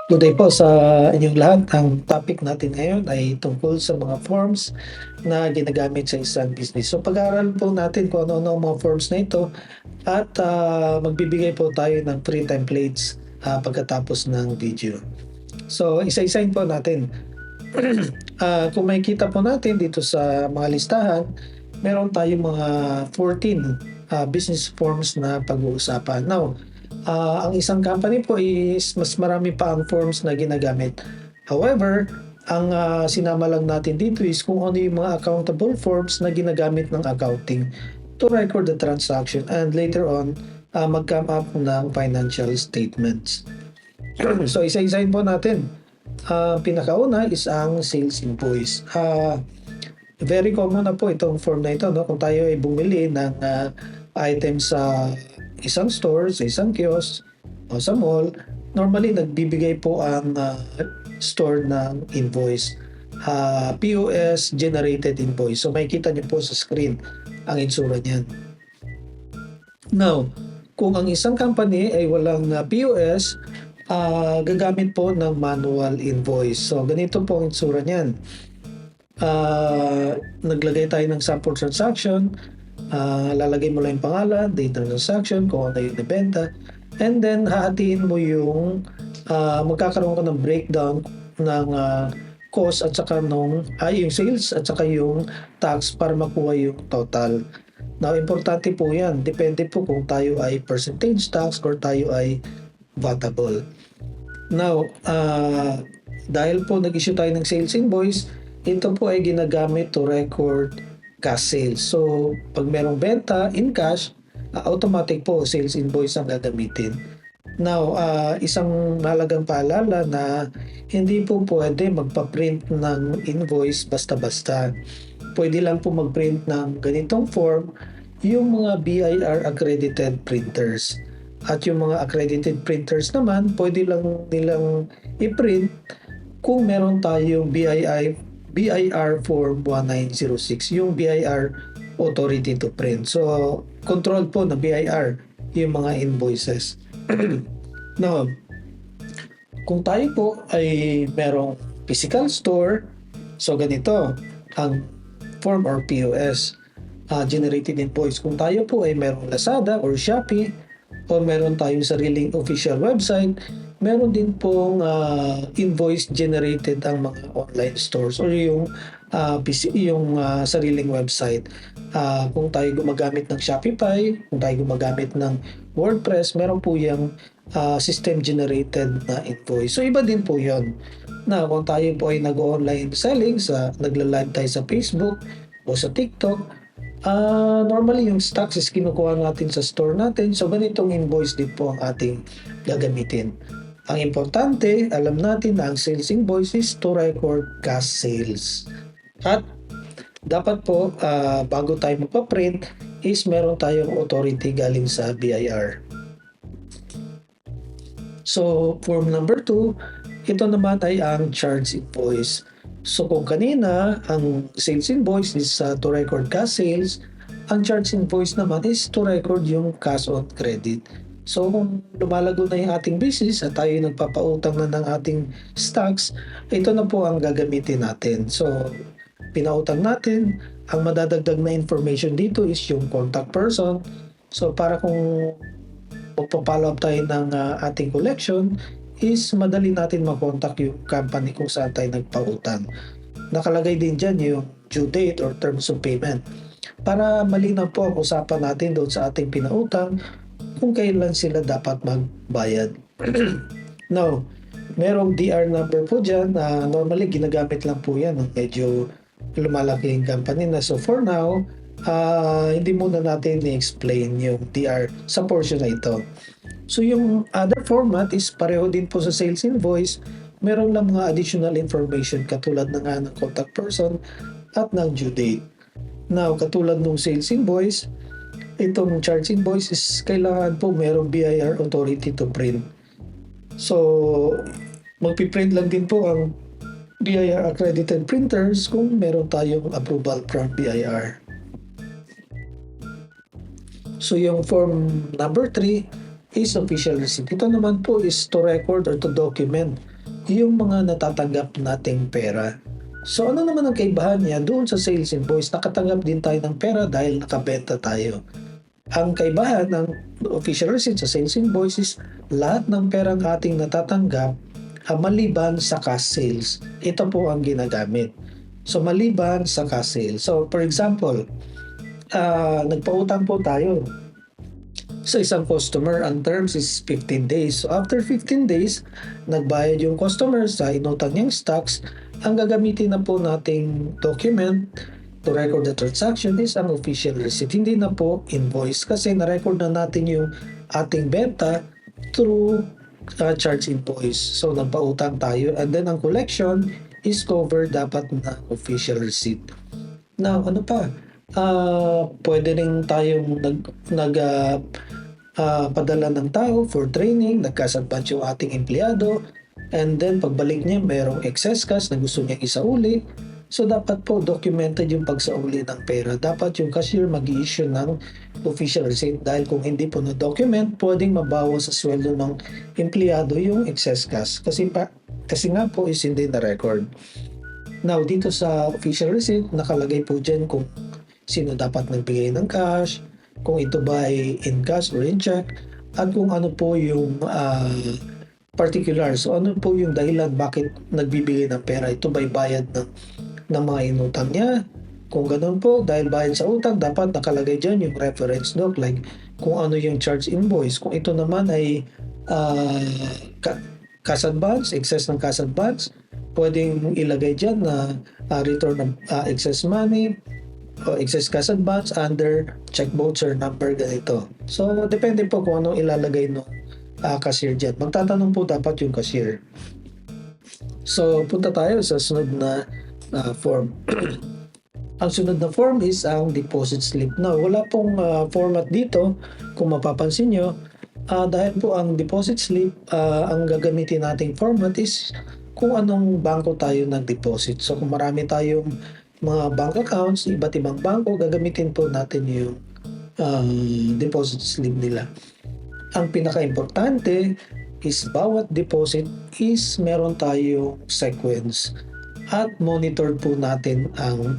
Good day po sa inyong lahat. Ang topic natin ngayon ay tungkol sa mga forms na ginagamit sa isang business. So pag-aaralan po natin kung ano-ano ang mga forms na ito at magbibigay po tayo ng free templates pagkatapos ng video. So isa-isahin po natin. Kung makikita po natin dito sa mga listahan, meron tayong mga 14 business forms na pag-uusapan. Now, ang isang company po is mas marami pa ang forms na ginagamit. However, ang sinama lang natin dito is kung ano yung mga accountable forms na ginagamit ng accounting to record the transaction and later on mag-come up ng financial statements. So isa-isahin po natin. Pinakauna is ang sales invoice. Very common na po itong form na ito, no? Kung tayo ay bumili ng items sa isang store, sa isang kiosk o sa mall, normally nagbibigay po ang store ng invoice. POS generated invoice. So makikita niyo po sa screen ang itsura niyan. Now, kung ang isang company ay walang POS, gagamit po ng manual invoice. So ganito po ang itsura niyan. Naglagay tayo ng sample transaction, lalagay mo lang yung pangalan, date ng transaction, kung ano yung nabenta, and then hahatiin mo yung magkakaroon ka ng breakdown ng cost at saka yung sales at saka yung tax para makuha yung total. Now, importante po yan. Depende po kung tayo ay percentage tax or tayo ay vatable. Now, dahil po nag-issue tayo ng sales invoice, ito po ay ginagamit to record cash sales. So, pag merong benta in cash, automatic po sales invoice ang gagamitin. Now, isang mahalagang paalala na hindi po pwede magpa-print ng invoice basta-basta. Pwede lang po mag-print ng ganitong form yung mga BIR accredited printers. At yung mga accredited printers naman, pwede lang nilang i-print kung meron tayong BIR form 1906, yung BIR authority to print. So, control po na BIR yung mga invoices. Now, kung tayo po ay merong physical store, so ganito ang form or POS, generated invoice. Kung tayo po ay merong Lazada or Shopee o meron tayong sariling official website, meron din pong invoice generated ang mga online stores or yung sariling website. Kung tayo gumagamit ng Shopify, kung tayo gumagamit ng WordPress, meron po yung system generated na invoice. So iba din po yon. Na kung tayo po ay nag-online selling, nagla-live tayo sa Facebook o sa TikTok, normally yung stocks is kinukuha natin sa store natin. So ganitong invoice din po ang ating gagamitin. Ang importante, alam natin na ang sales invoice is to record cash sales. At dapat po, bago tayo magpa-print, is meron tayong authority galing sa BIR. So, form number 2, ito naman ay ang charge invoice. So, kung kanina, ang sales invoice is to record cash sales, ang charge invoice naman is to record yung cash on credit. So, kung lumalago na yung ating business at tayo nagpapautang na ng ating stocks, ito na po ang gagamitin natin. So, pinautang natin, ang madadagdag na information dito is yung contact person. So, para kung magpa-follow up tayo ng ating collection, is madali natin makontak yung company kung saan tayo nagpautang. Nakalagay din dyan yung due date or terms of payment. Para malinaw po ang usapan natin doon sa ating pinautang kung kailan sila dapat magbayad. Now, merong DR number po dyan. Normally, ginagamit lang po yan. Medyo lumalaki yung company na. So, for now, hindi muna natin i-explain yung DR sa portion na ito. So, yung other format is pareho din po sa sales invoice. Meron lang mga additional information katulad ng contact person at ng due date. Now, katulad ng sales invoice, itong charge invoice is kailangan po merong BIR authority to print. So, magpiprint lang din po ang BIR accredited printers kung meron tayong approval from BIR. So, yung form number 3 is official receipt. Ito naman po is to record or to document yung mga natatanggap nating pera. So ano naman ang kaibahan niya doon sa sales invoice? Nakatanggap din tayo ng pera dahil nakabenta tayo. Ang kaibahan ng official receipt sa sales invoice is lahat ng perang ating natatanggap maliban sa cash sales. Ito po ang ginagamit. So maliban sa cash sales. So for example, nagpautang po tayo sa isang customer. Ang terms is 15 days. So after 15 days, nagbayad yung customer sa inutang niyang stocks. Ang gagamitin na po nating document to record the transaction is ang official receipt. Hindi na po invoice kasi na-record na natin yung ating benta through charge invoice. So nagpautang tayo and then ang collection is covered dapat na official receipt. Now, ano pa? Pwede rin tayong padala ng tao for training, nagkasadvance yung ating empleyado, and then pagbalik niya merong excess cash na gusto niya isauli. So dapat po documented yung pagsauli ng pera. Dapat yung cashier mag-i-issue ng official receipt dahil kung hindi po na-document, pwedeng mabawas sa sweldo ng empleyado yung excess cash. Kasi nga po is hindi na-record. Now, dito sa official receipt, nakalagay po dyan kung sino dapat nagbigay ng cash, kung ito ba ay in cash or in check, at kung ano po yung particular. So, ano po yung dahilan bakit nagbibigay ng pera? Ito ba'y bayad ng mga inutang niya? Kung ganun po, dahil bayad sa utang, dapat nakalagay dyan yung reference doc, like kung ano yung charge invoice. Kung ito naman ay cash advance, excess ng cash advance, pwedeng ilagay dyan na return ng excess money o excess cash advance under check voucher number ganito. So, depende po kung anong ilalagay ng cashier dyan. Magtatanong po dapat yung cashier. So, punta tayo sa sunod na form. Ang sunod na form is ang deposit slip. Now, wala pong format dito kung mapapansin nyo. Dahil po ang deposit slip, ang gagamitin nating format is kung anong bangko tayo nag-deposit. So kung marami tayong mga bank accounts, iba't ibang bangko, gagamitin po natin yung deposit slip nila. Ang pinaka-importante is bawat deposit is meron tayong sequence at monitored po natin ang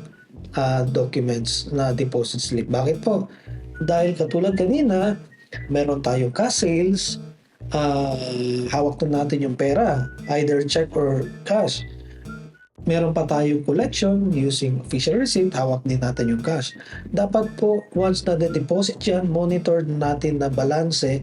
documents na deposit slip. Bakit po? Dahil katulad kanina, meron tayong cash sales, hawak na natin yung pera, either check or cash. Meron pa tayong collection using official receipt, hawak din natin yung cash. Dapat po, once na de-deposit yan, monitor natin na balanse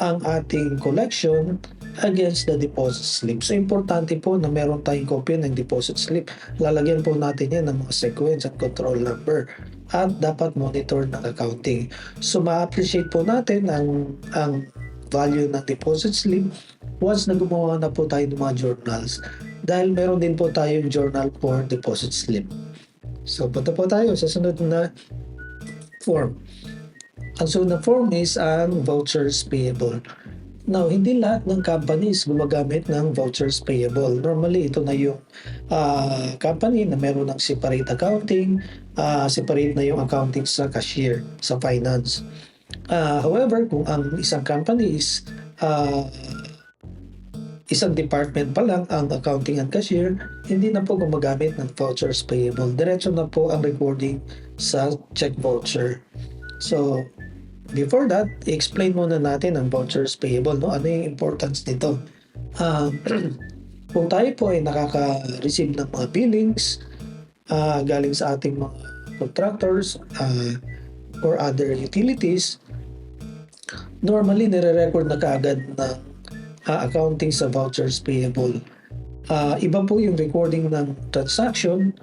ang ating collection against the deposit slip. So, importante po na meron tayong kopya ng deposit slip. Lalagyan po natin yan ng mga sequence at control number. At dapat monitor ng accounting. So, ma-appreciate po natin ang value ng deposit slip once na gumawa na po tayo ng mga journals. Dahil meron din po tayong journal for deposit slip. So, punta po tayo sa sunod na form. Ang sunod na form is ang vouchers payable. Now, hindi lahat ng companies gumagamit ng vouchers payable. Normally, ito na yung company na meron ng separate accounting, separate na yung accounting sa cashier, sa finance. However, kung ang isang company is isang department pa lang ang accounting and cashier, hindi na po gumagamit ng vouchers payable. Diretso na po ang recording sa check voucher. So, before that, i-explain muna natin ang vouchers payable. No? Ano yung importance nito? Kung tayo po ay nakaka-receive ng mga billings galing sa ating mga contractors or other utilities, normally nire-record na kaagad ng accounting sa vouchers payable. Iba po yung recording ng transaction,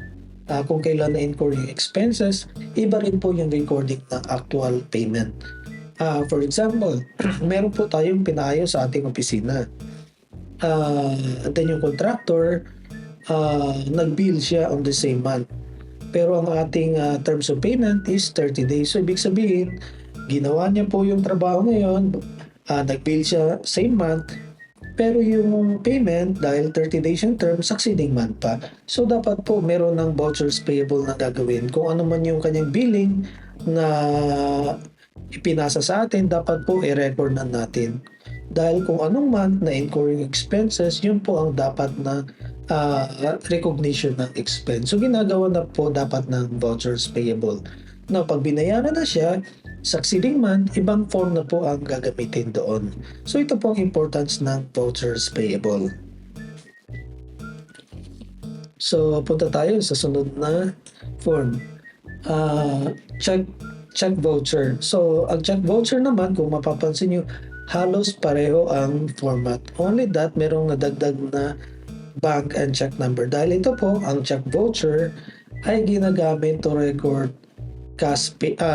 kung kailan na-incur yung expenses, iba rin po yung recording ng actual payment. For example, meron po tayong pinaayos sa ating opisina. Then yung contractor, nag-bill siya on the same month. Pero ang ating terms of payment is 30 days. So, ibig sabihin, ginawa niya po yung trabaho ngayon, nag-bill siya same month, pero yung payment, dahil 30 days yung term, succeeding month pa. So, dapat po meron ng vouchers payable na gagawin. Kung ano man yung kanyang billing na ipinasa sa atin, dapat po i-record na natin. Dahil kung anong month na incurring expenses, yun po ang dapat na recognition ng expense. So ginagawa na po dapat ng vouchers payable. Now, pag binayaran na siya, succeeding month, ibang form na po ang gagamitin doon. So ito po ang importance ng vouchers payable. So punta tayo sa sunod na form. Check voucher. So ang check voucher naman, kung mapapansin nyo, halos pareho ang format. Only that, merong nadagdag na bank and check number. Dahil ito po, ang check voucher ay ginagamit to record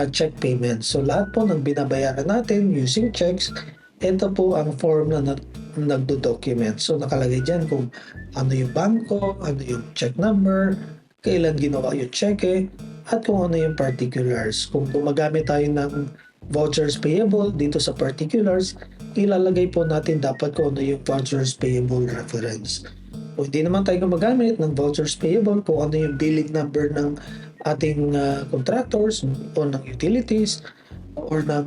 check payment. So lahat po ng binabayaran natin using checks, ito po ang form na nagdo-document. So nakalagay dyan kung ano yung bangko, ano yung check number, kailan ginawa yung cheque, at kung ano yung particulars. Kung gumagamit tayo ng vouchers payable dito sa particulars, ilalagay po natin dapat kung ano yung vouchers payable reference. Kung hindi naman tayo gumagamit ng vouchers payable, kung ano yung billing number ng ating contractors o ng utilities or ng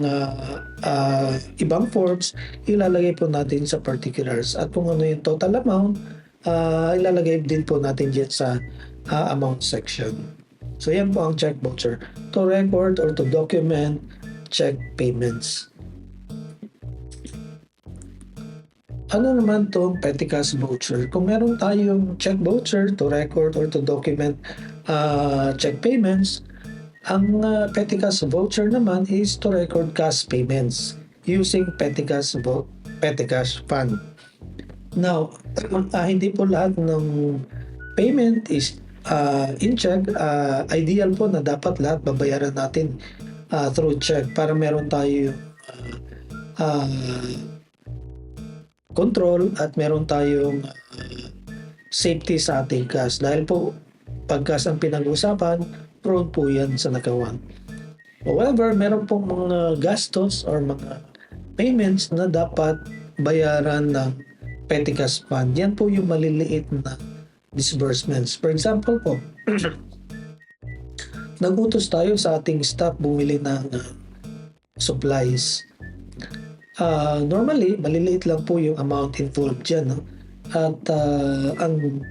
ibang forms, ilalagay po natin sa particulars. At kung ano yung total amount, ilalagay din po natin dyan sa amount section. So yan po ang check voucher, to record or to document check payments. Ano naman itong petty cash voucher? Kung meron tayong check voucher to record or to document check payments, ang petty cash voucher naman is to record cash payments using petty cash fund. Now, hindi po lahat ng payment is in check. Ideal po na dapat lahat babayaran natin through check para meron tayo control at meron tayong safety sa ating cash. Dahil po, pag cash ang pinag-usapan, prone po yan sa nakawan. However, meron pong mga gastos or mga payments na dapat bayaran ng petty cash fund. Yan po yung maliliit na disbursements. For example po, nagutos tayo sa ating staff bumili ng supplies. Normally, maliliit lang po yung amount involved dyan. No? At ang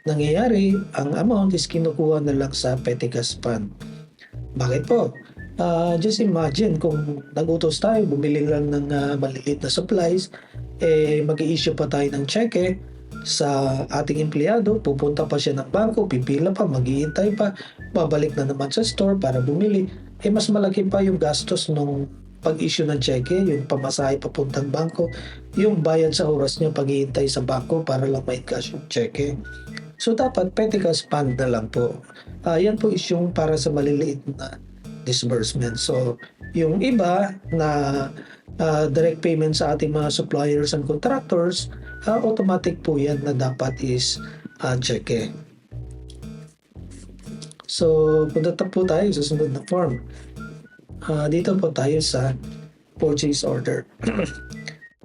nangyayari, ang amount is kinukuha na lang sa petty cash fund. Bakit po? Just imagine kung nagutos tayo, bumili lang ng maliliit na supplies, mag-i-issue pa tayo ng cheque sa ating empleyado, pupunta pa siya ng bangko, pipila pa, mag-iintay pa, babalik na naman sa store para bumili. Mas malaki pa yung gastos nung pag-issue ng cheque, yung pamasahe papuntang bangko, yung bayad sa oras niya pag-iintay sa bangko para lang ma-encash yung cheque. So dapat petty cash fund na lang po. Yan po is yung para sa maliliit na disbursement. So yung iba na direct payment sa ating mga suppliers and contractors, automatic po yan na dapat is cheque. So punta po tayo sa sunod na form. Dito po tayo sa purchase order.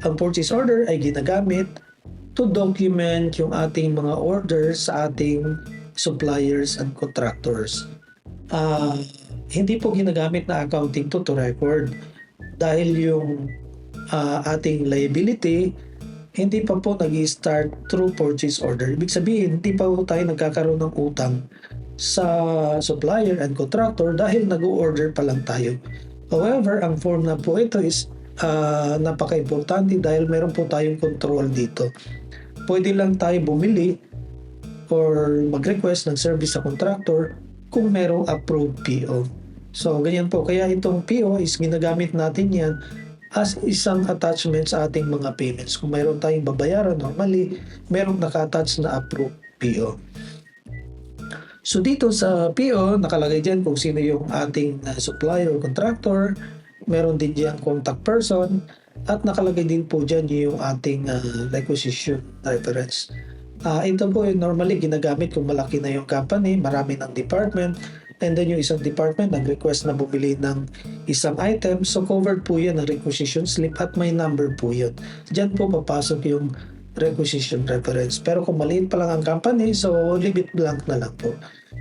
Ang purchase order ay ginagamit to document yung ating mga orders sa ating suppliers and contractors. Hindi po ginagamit na accounting to record dahil yung ating liability hindi pa po nag-start through purchase order. Ibig sabihin, hindi pa po tayo nagkakaroon ng utang sa supplier and contractor dahil nag-order pa lang tayo. However, ang form na po ito is napaka-importante dahil meron po tayong control dito. Pwede lang tayo bumili or mag-request ng service sa contractor kung merong approved PO. So, ganyan po. Kaya itong PO is ginagamit natin yan as isang attachment sa ating mga payments. Kung mayroon tayong babayaran, normally, merong naka-attach na approved PO. So dito sa PO, nakalagay dyan kung sino yung ating supplier or contractor. Meron din dyan contact person. At nakalagay din po dyan yung ating requisition reference. Ito po normally ginagamit kung malaki na yung company, marami ng department. And then yung isang department nag-request na bumili ng isang item. So covered po yan ng requisition slip at may number po yun. Dyan po papasok yung requisition reference. Pero kung maliit pa lang ang company, so leave it blank na lang po.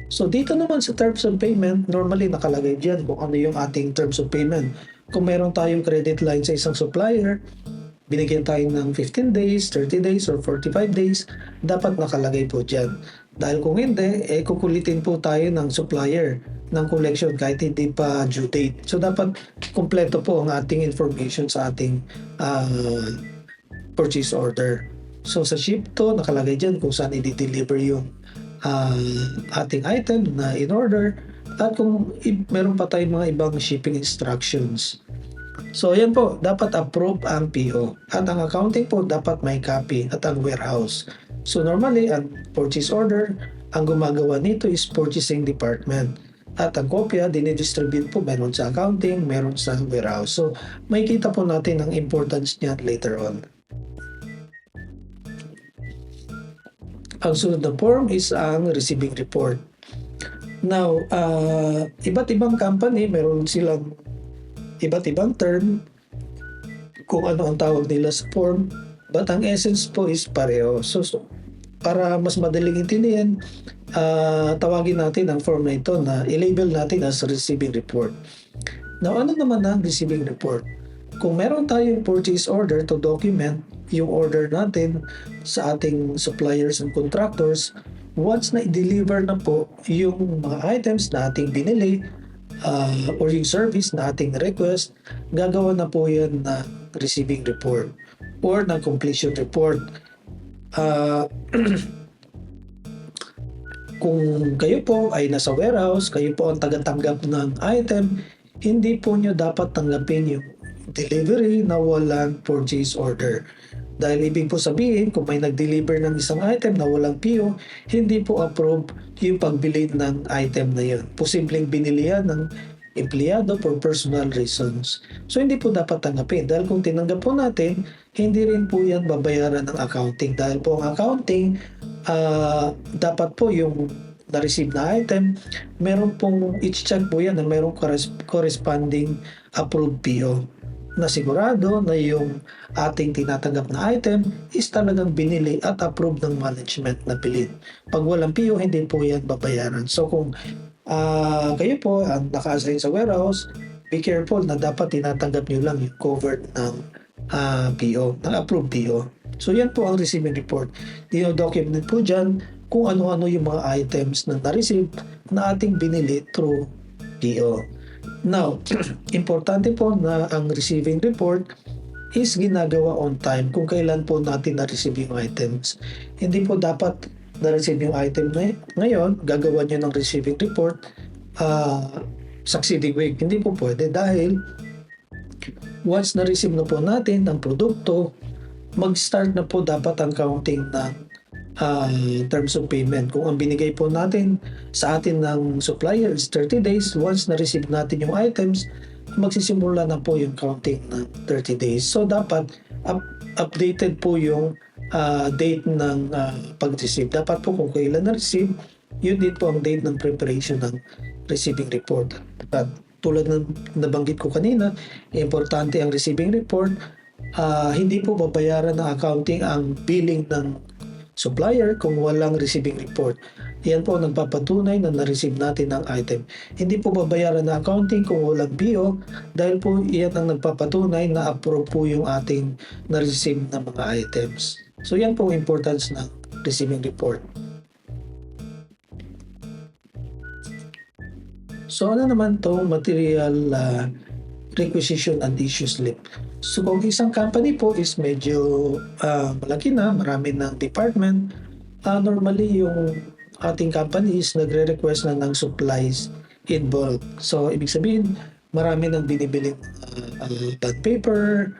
So dito naman sa terms of payment, normally nakalagay dyan kung ano yung ating terms of payment. Kung meron tayong credit line sa isang supplier, binigyan tayo ng 15 days, 30 days, or 45 days, dapat nakalagay po dyan. Dahil kung hindi, kukulitin po tayo ng supplier ng collection kahit hindi pa due date. So dapat kumpleto po ang ating information sa ating purchase order. So sa ship to, nakalagay dyan kung saan i-deliver yung ating item na in order at kung meron pa tayong mga ibang shipping instructions. So yan po, dapat approve ang PO at ang accounting po dapat may copy at ang warehouse. So normally, ang purchase order, ang gumagawa nito is purchasing department. At ang kopya, dinidistribute po meron sa accounting, meron sa warehouse. So makikita po natin ang importance niyan later on. Ang sunod na form is ang receiving report. Now, iba't ibang company, meron silang iba't ibang term kung ano ang tawag nila sa form, but ang essence po is pareho. So para mas madaling intindihan, tawagin natin ang form na ito na i-label natin as receiving report. Now, ano naman ang receiving report? Kung meron tayong purchase order to document yung order natin sa ating suppliers and contractors, once na i-deliver na po yung mga items na ating binili or yung service na ating request, gagawa na po yan na receiving report or na completion report. Kung kayo po ay nasa warehouse, kayo po ang tagatanggap ng item, hindi po nyo dapat tanggapin yung delivery na walang purchase order. Dahil ibig po sabihin, kung may nag-deliver ng isang item na walang PO, hindi po approve yung pagbili ng item na yun. Posibleng binili yan ng empleyado for personal reasons. So hindi po dapat tanggapin. Dahil kung tinanggap po natin, hindi rin po yan babayaran ng accounting. Dahil po ang accounting, dapat po yung na-receive na item, meron pong i-check po yan na merong corresponding approved PO na sigurado na yung ating tinatanggap na item is talagang binili at approved ng management na bilhin. Pag walang PO, hindi po yan babayaran. So kung kayo po ang naka-assign sa warehouse, be careful na dapat tinatanggap nyo lang yung covered ng PO, ng approved PO. So yan po ang receiving report. Dino-document po dyan kung ano-ano yung mga items na na-receive na ating binili through PO. Now, importante po na ang receiving report is ginagawa on time kung kailan po natin na-receive yung items. Hindi po dapat na-receive yung item ngayon, gagawa nyo ng receiving report succeeding week. Hindi po pwede dahil once na-receive na po natin ang produkto, mag-start na po dapat ang counting ng terms of payment. Kung ang binigay po natin sa atin ng supplier is 30 days, once na-receive natin yung items, magsisimula na po yung counting ng 30 days. So dapat updated po yung date ng pag-receive. Dapat po kung kailan na-receive, yun din po ang date ng preparation ng receiving report. At tulad ng nabanggit ko kanina, importante ang receiving report. Hindi po babayaran ng accounting ang billing ng supplier kung walang receiving report. Yan po nagpapatunay na na-receive natin ang item. Hindi po babayaran ng accounting kung walang PO dahil po yan ang nagpapatunay na approve po yung ating na-receive na mga items. So yan po ang importance ng receiving report. So ano naman itong material requisition and issue slip? So kung isang company po is medyo malaki na, marami ng department, normally yung ating company is nagre-request na ng supplies in bulk. So ibig sabihin, marami nang binibiling bond paper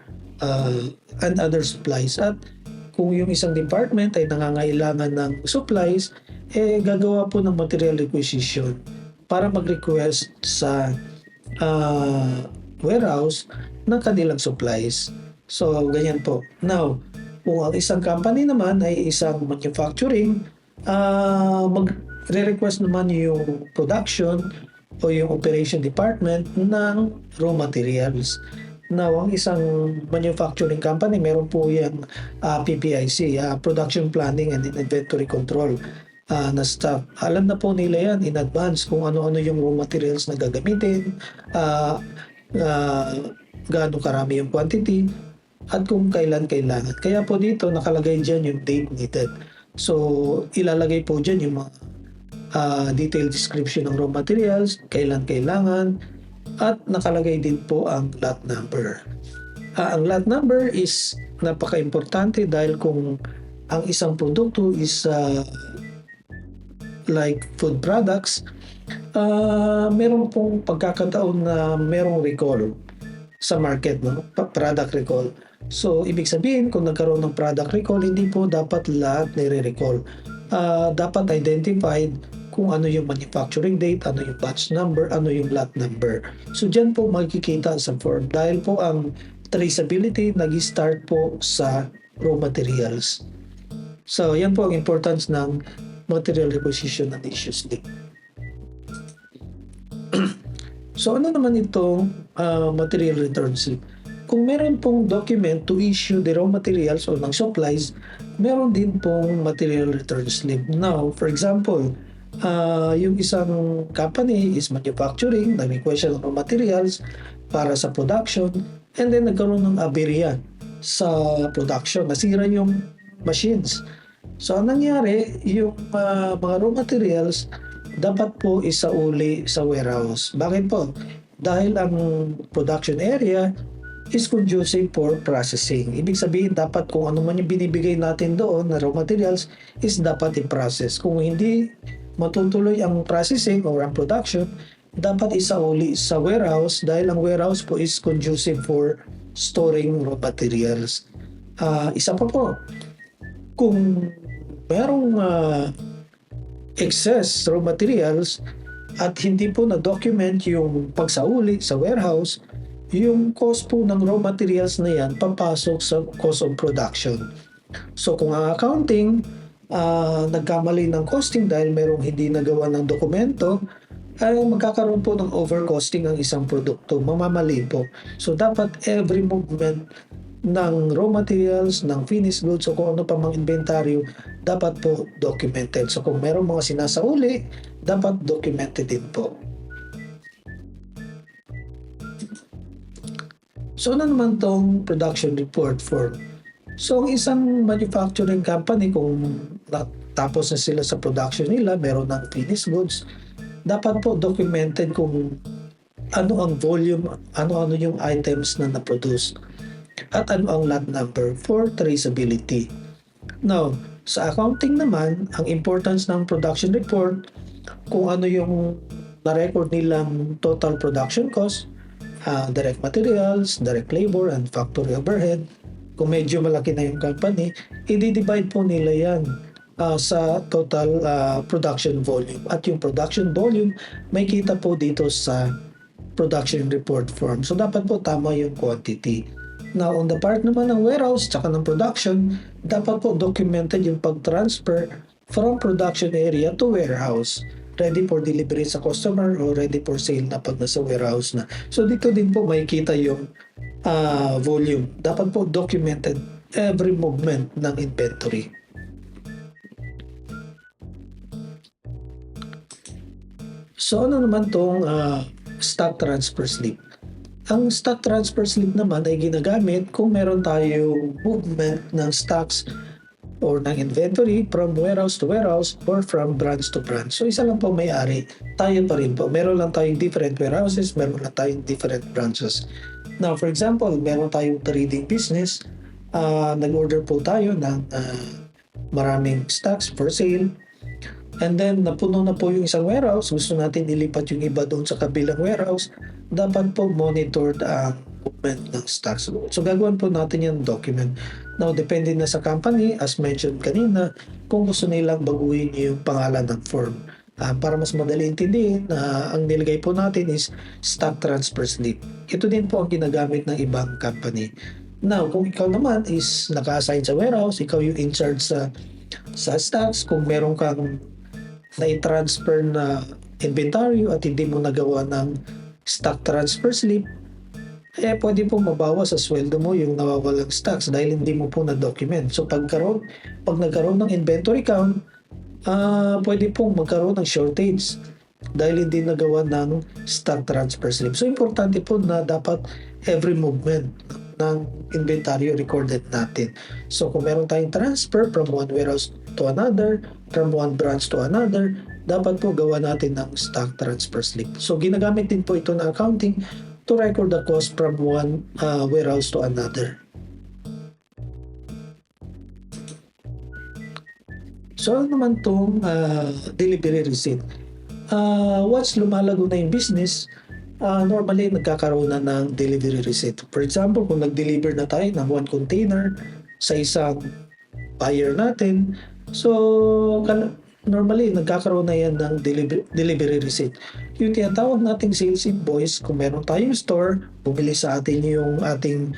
and other supplies. At kung yung isang department ay nangangailangan ng supplies, gagawa po ng material requisition para mag-request sa warehouse ng kanilang supplies. So, ganyan po. Now, kung ang isang company naman ay isang manufacturing, magre-request naman yung production o yung operation department ng raw materials. Now, ang isang manufacturing company, meron po yung PPIC, Production Planning and Inventory Control na staff. Alam na po nila yan in advance kung ano-ano yung raw materials na gagamitin, gaano karami yung quantity, at kung kailan kailangan. Kaya po dito nakalagay dyan yung date needed. So ilalagay po dyan yung mga detailed description ng raw materials, kailan kailangan, at nakalagay din po ang lot number. Ang lot number is napaka-importante dahil kung ang isang produkto is like food products, meron pong pagkakataon na merong recall sa market, no? Product recall. So, ibig sabihin, kung nagkaroon ng product recall, hindi po dapat lahat nire-recall. Dapat identified kung ano yung manufacturing date, ano yung batch number, ano yung lot number. So, dyan po makikita sa form. Dahil po ang traceability nag-start po sa raw materials. So, yan po ang importance ng material requisition and issue slip. So, ano naman itong material return slip? Kung meron pong document to issue the raw materials o ng supplies, meron din pong material return slip. Now, for example, yung isang company is manufacturing, nag-request siya ng raw materials para sa production, and then nagkaroon ng aberya sa production. Nasira yung machines. So, ang nangyari, yung mga raw materials dapat po isauli sa warehouse. Bakit po? Dahil ang production area is conducive for processing. Ibig sabihin, dapat kung ano man yung binibigay natin doon na raw materials is dapat i-process. Kung hindi matutuloy ang processing or ang production, dapat isauli sa warehouse dahil ang warehouse po is conducive for storing raw materials. Isa pa po, kung merong excess raw materials at hindi po na-document yung pagsauli sa warehouse, yung cost po ng raw materials na yan papasok sa cost of production. So kung ang accounting nagkamali ng costing dahil merong hindi nagawa ng dokumento, ay magkakaroon po ng overcosting ang isang produkto, mamamali po. So dapat every movement ng raw materials, ng finished goods o kung ano pa mang inventaryo, dapat po documented. So kung merong mga sinasauli, dapat documented din po. So ano naman tong production report form? So ang isang manufacturing company, kung tapos na sila sa production nila, meron ng finished goods, dapat po documented kung ano ang volume, ano yung items na na-produce, at ano ang lot number for traceability. Now, sa accounting naman, ang importance ng production report, kung ano yung na-record nilang total production cost, direct materials, direct labor, and factory overhead. Kung medyo malaki na yung company, i-divide po nila yan sa total production volume. At yung production volume, may kita po dito sa production report form. So, dapat po tama yung quantity. Now, on the part naman ng warehouse tsaka ng production, dapat po documented yung pag-transfer from production area to warehouse. Ready for delivery sa customer o ready for sale na pag nasa warehouse na. So, dito din po makikita yung volume. Dapat po documented every movement ng inventory. So, ano naman tong stock transfer slip? Ang stock transfer slip naman ay ginagamit kung meron tayong movement ng stocks or ng inventory from warehouse to warehouse or from branch to branch. So, isa lang po may-ari. Tayo pa rin po. Meron lang tayong different warehouses, meron lang tayong different branches. Now, for example, meron tayong trading business. Nag-order po tayo ng maraming stocks for sale. And then, napuno na po yung isang warehouse. Gusto natin ilipat yung iba doon sa kabilang warehouse. Dapat po monitored ang movement ng stocks. So, gagawin po natin yung document. Now, depende na sa company, as mentioned kanina, kung gusto nilang baguhin yung pangalan ng form. Para mas madali intindihin, ang nilagay po natin is stock transfer slip. Ito din po ang ginagamit ng ibang company. Now, kung ikaw naman is naka-assign sa warehouse, ikaw yung in charge sa stocks, kung meron kang na-transfer na inventaryo at hindi mo nagawa ng stock transfer slip, pwede po mabawas sa sweldo mo yung nawawalang stocks dahil hindi mo po na-document. So pag nagkaroon ng inventory count, pwede pong magkaroon ng shortage dahil hindi nagawa ng stock transfer slip. So importante po na dapat every movement ng inventory recorded natin. So kung meron tayong transfer from one warehouse to another, from one branch to another, dapat po gawa natin ng stock transfer slip. So ginagamit din po ito ng accounting to record the cost from one warehouse to another. So ano naman itong delivery receipt? Once lumalago na yung business, normally nagkakaroon na ng delivery receipt. For example, kung nag-deliver na tayo ng 1 container sa isang buyer natin, so normally nagkakaroon na yan ng delivery receipt. Yung tinatawag nating sales invoice, kung meron tayong store, bumili sa atin yung ating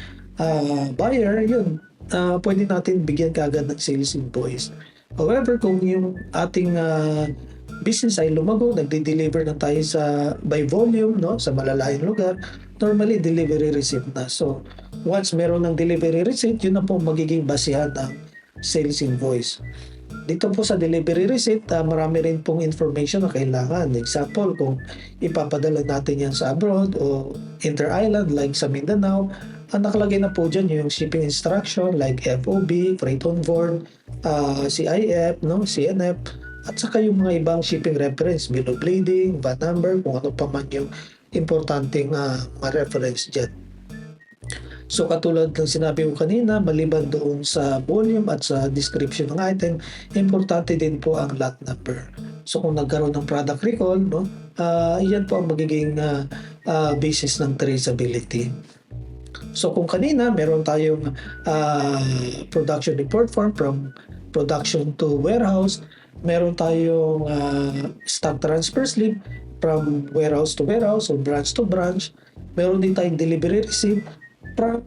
buyer, yun, pwede natin bigyan kaagad ng sales invoice. However, kung yung ating business ay lumago, nagde-deliver na tayo by volume, no, sa malalayong lugar, normally delivery receipt na. So once meron ng delivery receipt, yun na po magiging basihan ng sales invoice. Dito po sa delivery receipt, marami rin pong information na kailangan. Example, kung ipapadala natin yan sa abroad o inter-island like sa Mindanao, nakalagay na po dyan yung shipping instruction like FOB, freight on board, CIF, no, CNF, at saka yung mga ibang shipping reference, bill of lading, VAT number, kung ano pa man yung importanteng mga reference dyan. So katulad ng sinabi ko kanina, maliban doon sa volume at sa description ng item, importante din po ang lot number. So kung nagkaroon ng product recall, no, yan po ang magiging basis ng traceability. So kung kanina meron tayong production report form from production to warehouse, meron tayong stock transfer slip from warehouse to warehouse or branch to branch, meron din tayong delivery receipt from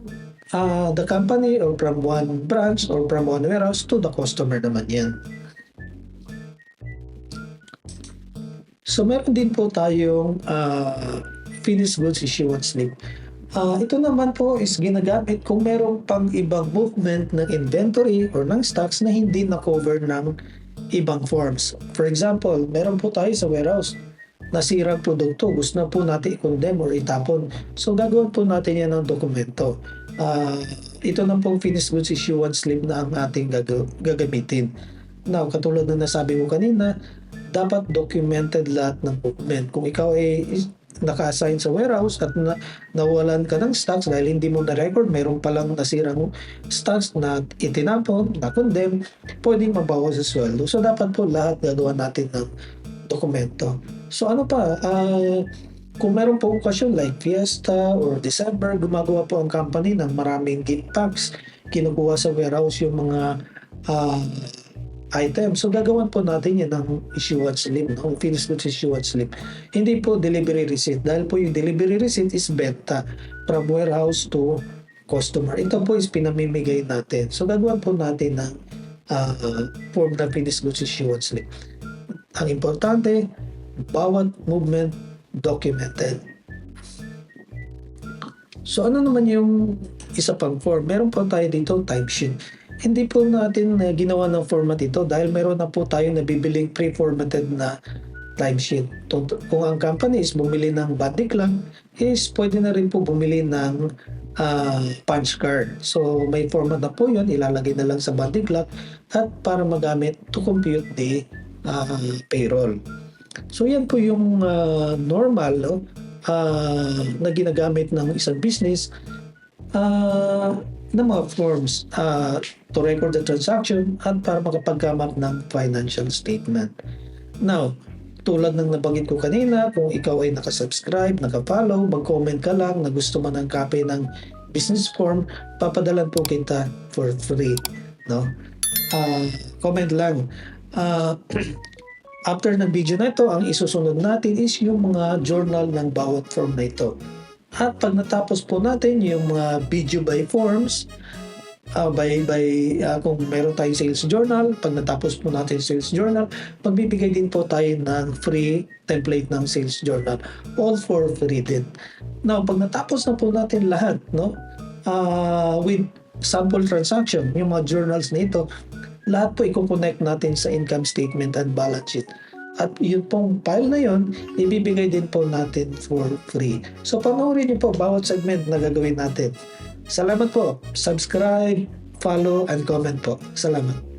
the company or from one branch or from one warehouse to the customer naman yan. So meron din po tayong finished goods issuance slip. Ito naman po is ginagamit kung meron pang ibang movement ng inventory or ng stocks na hindi na-cover ng ibang forms. For example, meron po tayo sa warehouse nasirang produkto, gusto na po natin i-condemn or itapon. So gagawin po natin yan ng dokumento. Ito na pong finished goods issuance slip na ang ating gagamitin. Now, katulad na nasabi ko kanina, dapat documented lahat ng movement. Kung ikaw ay naka-assign sa warehouse at nawalan ka ng stocks dahil hindi mo na-record, mayroon palang nasirang stocks na itinapon, na-condemn, pwedeng mabawas sa sweldo. So dapat po lahat gagawa natin ng dokumento. So ano pa, kung meron po okasyon like Fiesta or December, gumagawa po ang company ng maraming gift packs, kinukuha sa warehouse yung mga items. So gagawan po natin yan ng issuance slip, no? Finished goods issuance slip. Hindi po delivery receipt dahil po yung delivery receipt is benta from warehouse to customer. Ito po is pinamimigay natin. So gagawan po natin ng form na finished goods issuance slip. Ang importante, bawat movement documented. So ano naman yung isa pang form? Meron po tayo dito timesheet. Hindi po natin ginawa ng format ito dahil meron na po tayong nabibiling pre-formatted na timesheet. Kung ang company is bumili ng bandik lang, is pwede na rin po bumili ng punch card. So may format na po yun, ilalagay na lang sa bandik lang at para magamit to compute the payroll. So yan po yung normal, no? Na ginagamit ng isang business na mga forms to record the transaction at para makapagkamap ng financial statement. Now, tulad ng nabanggit ko kanina, kung ikaw ay nakasubscribe, nakafollow, mag-comment ka lang na gusto mo ng copy ng business form, papadalan po kita for free, no? Comment lang. After ng video na ito, ang isusunod natin is yung mga journal ng bawat form na ito. At pag natapos po natin yung mga video by forms, kung meron tayong sales journal, pag natapos po natin sales journal, magbibigay din po tayo ng free template ng sales journal. All for free din. Now, pag natapos na po natin lahat, no, with sample transaction, yung mga journals na ito, lahat po i-connect natin sa income statement and balance sheet. At yun pong file na yun, ibibigay din po natin for free. So panoorin niyo po bawat segment na gagawin natin. Salamat po. Subscribe, follow, and comment po. Salamat.